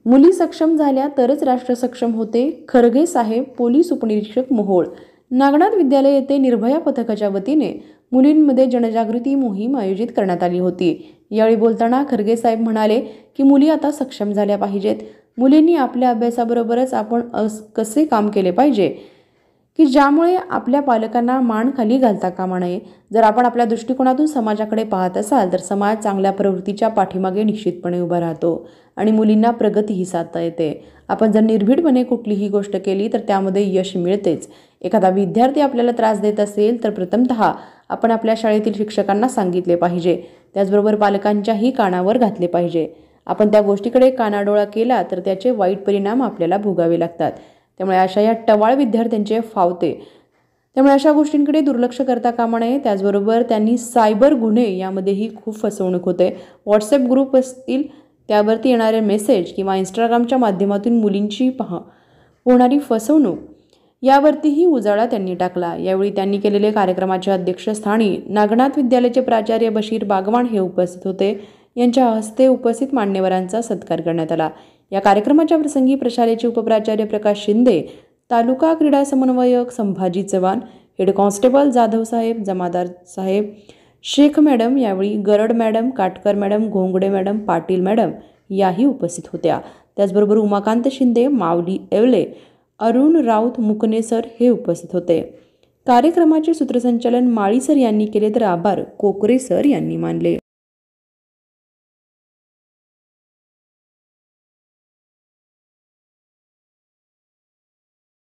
मुली सक्षम झाल्या तरच राष्ट्र सक्षम होते, खरगे साहेब. पोलीस उपनिरीक्षक मोहोळ. नागनाथ विद्यालय येथे निर्भया पथकाच्या वतीने मुलींमध्ये जनजागृती मोहीम आयोजित करण्यात आली होती. यावेळी बोलताना खरगे साहेब म्हणाले की मुली आता सक्षम झाल्या पाहिजेत. मुलींनी आपल्या अभ्यासाबरोबरच आपण कसे काम केले पाहिजे की ज्यामुळे आपल्या पालकांना मान खाली घालता कामा नये. जर आपण आपल्या दृष्टिकोनातून समाजाकडे पाहत असाल तर समाज चांगल्या प्रवृत्तीच्या पाठीमागे निश्चितपणे उभा राहतो आणि मुलींना प्रगतीही साधता येते. आपण जर निर्भीडपणे कुठलीही गोष्ट केली तर त्यामध्ये यश मिळतेच. एखादा विद्यार्थी आपल्याला त्रास देत असेल तर प्रथमतः आपण आपल्या शाळेतील शिक्षकांना सांगितले पाहिजे. त्याचबरोबर पालकांच्याही कानावर घातले पाहिजे. आपण त्या गोष्टीकडे कानाडोळा केला तर त्याचे वाईट परिणाम आपल्याला भोगावे लागतात. त्यामुळे अशा या टवाळ विद्यार्थ्यांचे फावते. त्यामुळे अशा गोष्टींकडे दुर्लक्ष करता कामा नये. त्याचबरोबर त्यांनी सायबर गुन्हे यामध्येही खूप फसवणूक होते. व्हॉट्सॲप ग्रुप असतील त्यावरती येणारे मेसेज किंवा इंस्टाग्रामच्या माध्यमातून मुलींची होणारी फसवणूक यावरतीही उजाळा त्यांनी टाकला. यावेळी त्यांनी केलेले कार्यक्रमाच्या अध्यक्षस्थानी नागनाथ विद्यालयाचे प्राचार्य बशीर बागवान हे उपस्थित होते. यांच्या हस्ते उपस्थित मान्यवरांचा सत्कार करण्यात आला. या कार्यक्रमाच्या प्रसंगी प्रशालेचे उपप्राचार्य प्रकाश शिंदे, तालुका क्रीडा समन्वयक संभाजी चव्हाण, हेड कॉन्स्टेबल जाधव साहेब, जमादार साहेब, शेख मॅडम, यावेळी गरड मॅडम, काटकर मॅडम, घोंगडे मॅडम, पाटील मॅडम याही उपस्थित होत्या. त्याचबरोबर उमाकांत शिंदे, माऊली येवले, अरुण राऊत मुकणे सर हे उपस्थित होते. कार्यक्रमाचे सूत्रसंचालन माळी सर यांनी केले तर आभार कोकरे सर यांनी मानले.